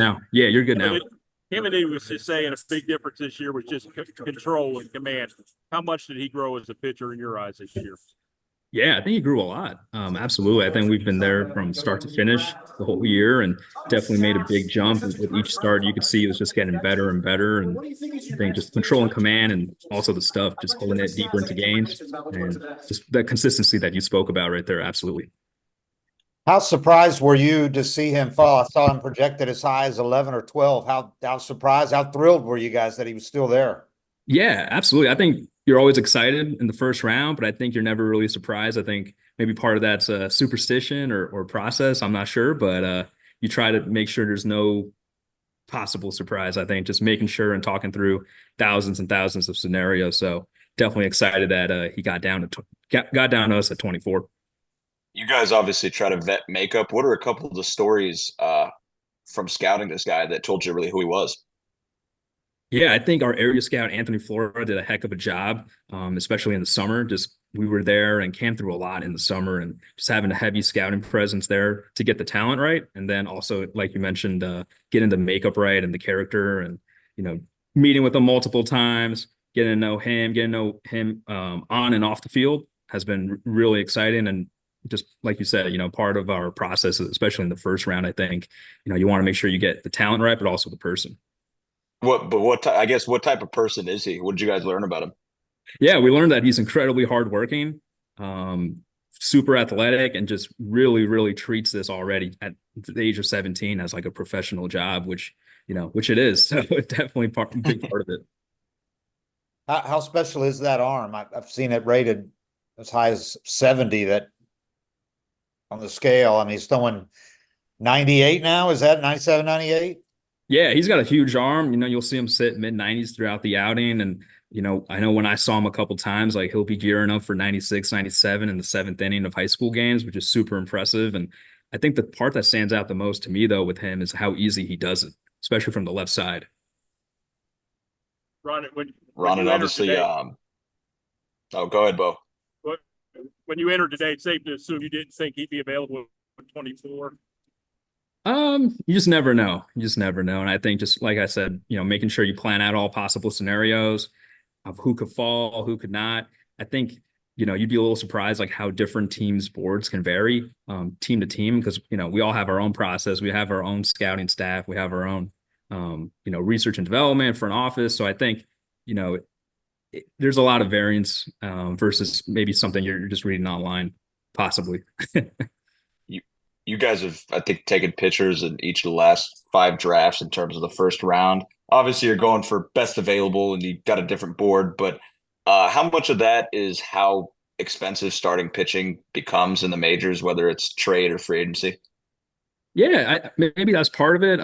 now. Yeah, you're good now. Caminiti was just saying a big difference this year was just control and command. How much did he grow as a pitcher in your eyes this year? Yeah, I think he grew a lot. Absolutely. I think we've been there from start to finish the whole year and definitely made a big jump. With each start, you could see it was just getting better and better. And I think just control and command and also the stuff, just pulling it deeper into games and just that consistency that you spoke about right there. Absolutely. How surprised were you to see him fall? I saw him projected as high as 11 or 12. How surprised, how thrilled were you guys that he was still there? Yeah, absolutely. I think you're always excited in the first round, but I think you're never really surprised. I think maybe part of that's a superstition or process. I'm not sure, but you try to make sure there's no possible surprise. I think just making sure and talking through thousands and thousands of scenarios. So definitely excited that he got down to us at 24. You guys obviously try to vet makeup. What are a couple of the stories from scouting this guy that told you really who he was? Yeah, I think our area scout, Anthony Flora, did a heck of a job, especially in the summer. Just we were there and came through a lot in the summer and just having a heavy scouting presence there to get the talent right. And then also, like you mentioned, getting the makeup right and the character and, meeting with him multiple times, getting to know him on and off the field has been really exciting. And just like you said, part of our process, especially in the first round, I think, you want to make sure you get the talent right, but also the person. I guess what type of person is he? What did you guys learn about him? Yeah, we learned that he's incredibly hardworking, super athletic, and just really, really treats this already at the age of 17 as like a professional job, which it is. So it's definitely a big part of it. How special is that arm? I've seen it rated as high as 70 that on the scale. I mean, he's throwing 98 now. Is that 97, 98? Yeah, he's got a huge arm. You'll see him sit mid-90s throughout the outing. And, I know when I saw him a couple times, like he'll be gearing up for 96, 97 in the seventh inning of high school games, which is super impressive. And I think the part that stands out the most to me, though, with him is how easy he does it, especially from the left side. Ronit, obviously, today, oh, go ahead, Bo. When you entered today, it's safe to assume you didn't think he'd be available at 24. You just never know. And I think just like I said, making sure you plan out all possible scenarios of who could fall, who could not. I think, you'd be a little surprised like how different teams' boards can vary team to team because, we all have our own process. We have our own scouting staff. We have our own, research and development front office. So I think, there's a lot of variance versus maybe something you're just reading online, possibly. You guys have, I think, taken pitchers in each of the last 5 drafts in terms of the first round. Obviously, you're going for best available and you got a different board, but how much of that is how expensive starting pitching becomes in the majors, whether it's trade or free agency? Yeah, maybe that's part of it.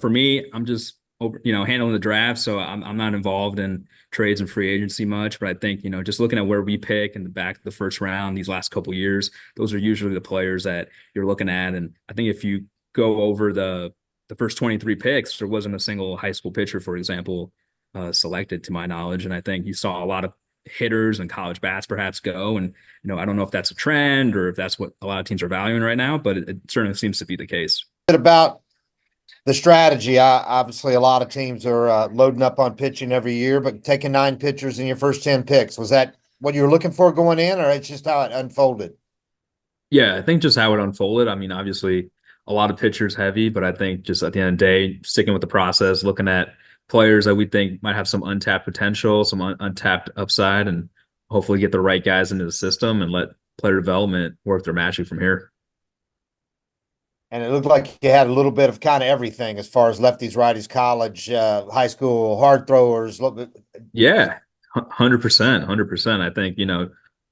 For me, I'm just handling the draft, so I'm not involved in trades and free agency much. But I think just looking at where we pick in the back of the first round these last couple of years, those are usually the players that you're looking at. And I think if you go over the first 23 picks, there wasn't a single high school pitcher, for example, selected to my knowledge. And I think you saw a lot of hitters and college bats perhaps go. And I don't know if that's a trend or if that's what a lot of teams are valuing right now, but it certainly seems to be the case. About the strategy, obviously a lot of teams are loading up on pitching every year, but taking 9 pitchers in your first 10 picks, was that what you were looking for going in, or it's just how it unfolded? Yeah, I think just how it unfolded. I mean, obviously a lot of pitchers heavy, but I think just at the end of the day, sticking with the process, looking at players that we think might have some untapped potential, some untapped upside, and hopefully get the right guys into the system and let player development work their magic from here. And it looked like you had a little bit of kind of everything as far as lefties, righties, college, high school, hard throwers. Yeah, 100%, 100%. I think,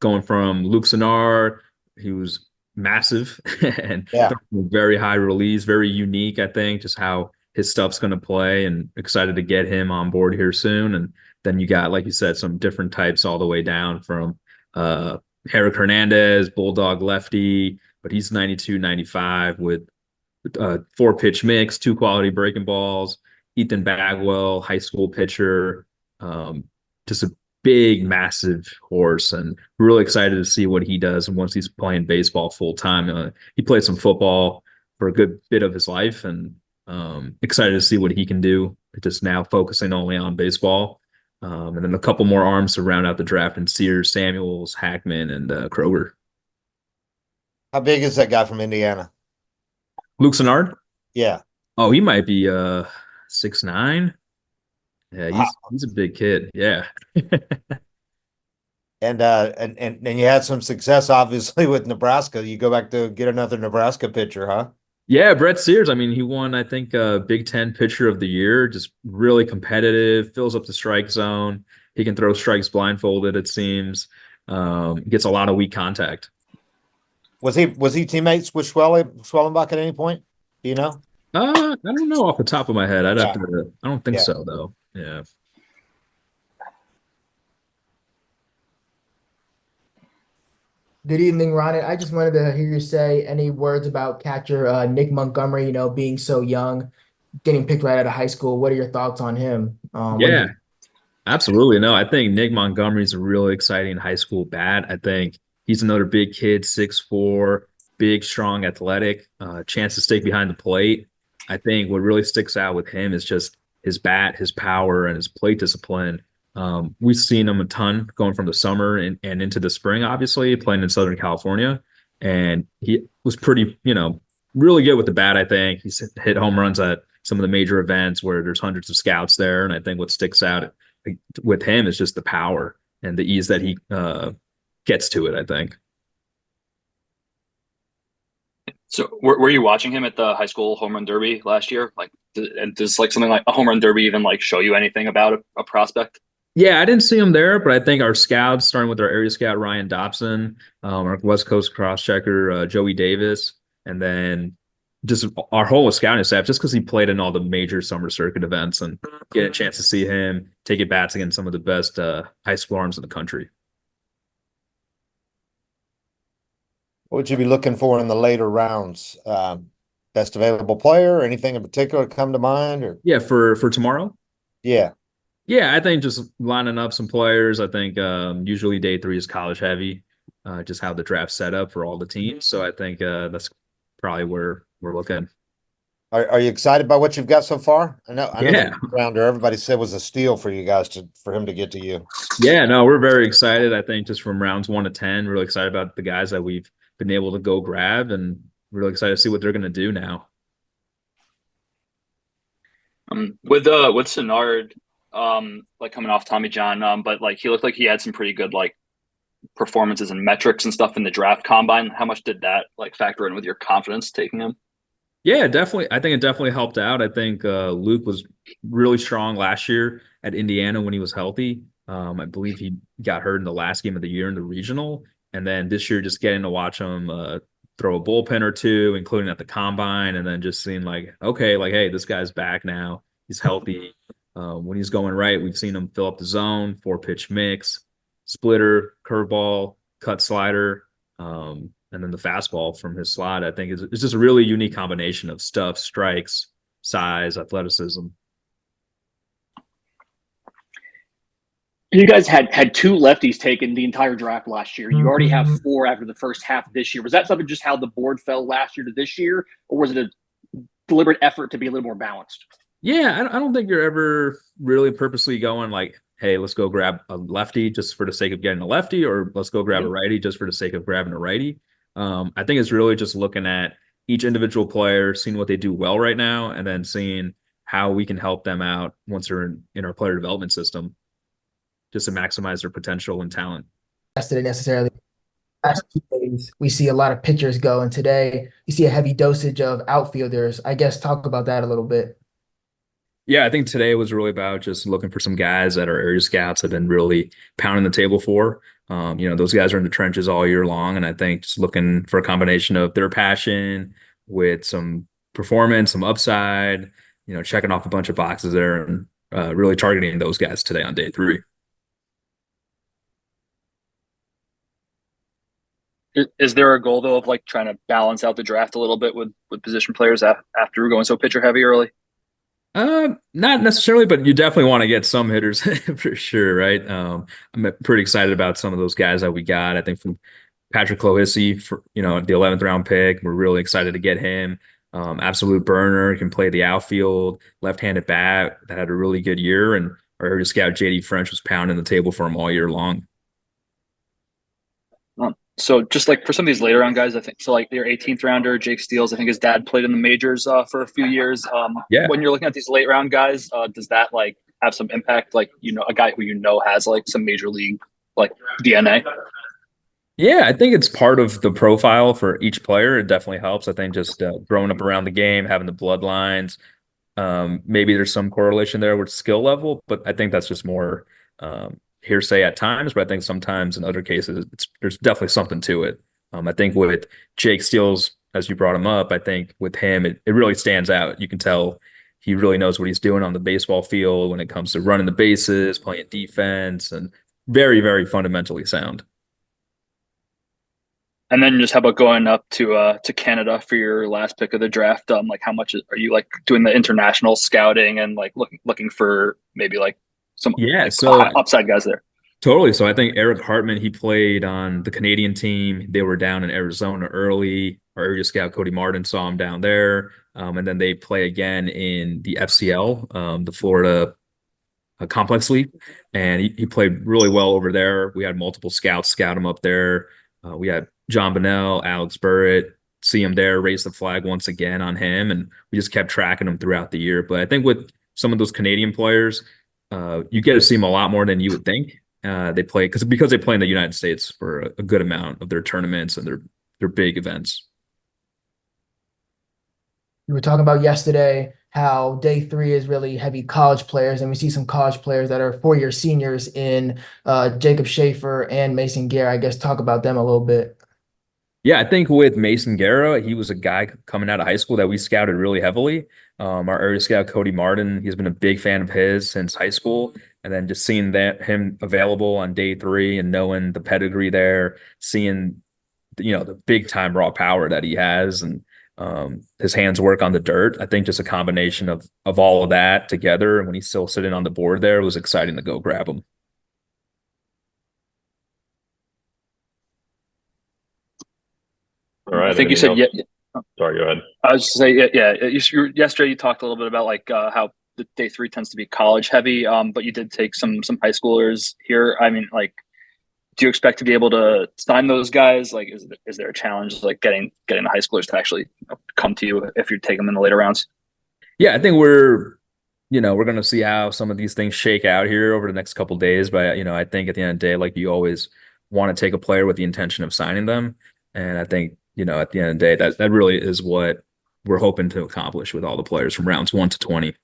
going from Luke Sinar, he was massive and very high release, very unique, I think, just how his stuff's going to play, and excited to get him on board here soon. And then you got, like you said, some different types all the way down from Eric Hernandez, Bulldog lefty, but he's 92, 95 with 4-pitch mix, 2 quality breaking balls. Ethan Bagwell, high school pitcher, just a big, massive horse, and really excited to see what he does once he's playing baseball full time. He played some football for a good bit of his life, and Excited to see what he can do. Just now focusing only on baseball. And then a couple more arms to round out the draft in Sears, Samuels, Hackman, and Kroger. How big is that guy from Indiana? Luke Sennard? Yeah. Oh, he might be 6'9". Yeah, Wow. he's a big kid. Yeah. And you had some success obviously with Nebraska. You go back to get another Nebraska pitcher, huh? Yeah, Brett Sears. I mean, he won, I think, Big Ten Pitcher of the Year. Just really competitive, fills up the strike zone. He can throw strikes blindfolded, it seems. Gets a lot of weak contact. Was he teammates with Schwellenbach at any point? Do you know? I don't know off the top of my head. I'd have Yeah. to. I don't think Yeah. so, though. Yeah. Good evening, Ronit. I just wanted to hear you say any words about catcher Nick Montgomery, being so young, getting picked right out of high school. What are your thoughts on him? Yeah, absolutely. No, I think Nick Montgomery's a really exciting high school bat. I think he's another big kid, 6'4", big, strong, athletic, chance to stay behind the plate. I think what really sticks out with him is just his bat, his power, and his plate discipline. We've seen him a ton going from the summer and into the spring, obviously, playing in Southern California. And he was pretty, really good with the bat, I think. He's hit home runs at some of the major events where there's hundreds of scouts there. And I think what sticks out with him is just the power and the ease that he gets to it, I think. So were you watching him at the high school home run derby last year? Like, and does like something like a home run derby even like show you anything about a prospect? Yeah, I didn't see him there, but I think our scouts, starting with our area scout Ryan Dobson, our West Coast cross checker Joey Davis, and then just our whole scouting staff, just because he played in all the major summer circuit events and get a chance to see him take at bats against some of the best high school arms in the country. What would you be looking for in the later rounds? Best available player? Anything in particular come to mind? Or Yeah, for tomorrow. yeah. Yeah, I think just lining up some players. I think usually day 3 is college heavy, just how the draft's set up for all the teams. So I think that's probably where we're looking. Are you excited by what you've got so far? I know Yeah. the rounder everybody said was a steal for you guys for him to get to you. Yeah, no, we're very excited. I think just from rounds 1 to 10, really excited about the guys that we've been able to go grab, and really excited to see what they're going to do now. With Sennard, like coming off Tommy John, but like he looked like he had some pretty good like performances and metrics and stuff in the draft combine. How much did that like factor in with your confidence taking him? Yeah, definitely. I think it definitely helped out. I think Luke was really strong last year at Indiana when he was healthy. I believe he got hurt in the last game of the year in the regional. And then this year, just getting to watch him throw a bullpen or two, including at the combine, and then just seeing like, okay, like, hey, this guy's back now. He's healthy. When he's going right, we've seen him fill up the zone, 4-pitch mix, splitter, curveball, cut slider. And then the fastball from his slide, I think, is just a really unique combination of stuff, strikes, size, athleticism. You guys had 2 lefties taken the entire draft last year. You already have 4 after the first half of this year. Was that something just how the board fell last year to this year, or was it a deliberate effort to be a little more balanced? Yeah, I don't think you're ever really purposely going like, hey, let's go grab a lefty just for the sake of getting a lefty, or let's go grab a righty just for the sake of grabbing a righty. I think it's really just looking at each individual player, seeing what they do well right now, and then seeing how we can help them out once they're in our player development system, just to maximize their potential and talent. Necessarily. Last 2 days, we see a lot of pitchers go, and today you see a heavy dosage of outfielders. I guess talk about that a little bit. Yeah, I think today was really about just looking for some guys that our area scouts have been really pounding the table for. Those guys are in the trenches all year long, and I think just looking for a combination of their passion with some performance, some upside, checking off a bunch of boxes there, and really targeting those guys today on day 3. Is there a goal though of like trying to balance out the draft a little bit with position players after we're going so pitcher heavy early? Not necessarily, but you definitely want to get some hitters for sure, right? I'm pretty excited about some of those guys that we got. I think from Patrick Clohissy for the 11th round pick, we're really excited to get him. Absolute burner, can play the outfield, left-handed bat that had a really good year. And our area scout JD French was pounding the table for him all year long. So just like for some of these later round guys, I think so like your 18th rounder, Jake Steele, I think his dad played in the majors for a few years. Yeah. When you're looking at these late round guys, does that like have some impact? Like, you know, a guy who you know has like some major league like DNA? Yeah, I think it's part of the profile for each player. It definitely helps. I think just growing up around the game, having the bloodlines, maybe there's some correlation there with skill level, but I think that's just more hearsay at times. But I think sometimes in other cases, there's definitely something to it. I think with Jake Steele's, as you brought him up, I think with him, it really stands out. You can tell he really knows what he's doing on the baseball field when it comes to running the bases, playing defense, and very, very fundamentally sound. And then just how about going up to Canada for your last pick of the draft? Like how much are you like doing the international scouting and like looking for maybe like some Yeah, like so upside guys there? totally. So I think Eric Hartman, he played on the Canadian team. They were down in Arizona early. Our area scout Cody Martin saw him down there. And then they play again in the FCL, the Florida Complex League. And he played really well over there. We had multiple scouts scout him up there. We had John Bonnell, Alex Burrett, see him there, raise the flag once again on him. And we just kept tracking him throughout the year. But I think with some of those Canadian players, you get to see them a lot more than you would think. They play because they play in the United States for a good amount of their tournaments and their big events. We were talking about yesterday how day three is really heavy college players, and we see some college players that are 4-year seniors in Jacob Schaefer and Mason Guerra. I guess talk about them a little bit. Yeah, I think with Mason Guerra, he was a guy coming out of high school that we scouted really heavily. Our area scout Cody Martin, he's been a big fan of his since high school, and then just seeing that him available on day three and knowing the pedigree there, seeing the big time raw power that he has, and his hands work on the dirt. I think just a combination of all of that together, and when he's still sitting on the board there, it was exciting to go grab him. All right. I think you said, yeah. Sorry, go ahead. I was just saying, yeah. Yesterday you talked a little bit about like how the day three tends to be college heavy, but you did take some high schoolers here. I mean, like, do you expect to be able to sign those guys? Like, is there a challenge like getting the high schoolers to actually come to you if you take them in the later rounds? Yeah, I think we're going to see how some of these things shake out here over the next couple of days. But I think at the end of the day, like you always want to take a player with the intention of signing them, and I think at the end of the day, that really is what we're hoping to accomplish with all the players from rounds 1 to 20.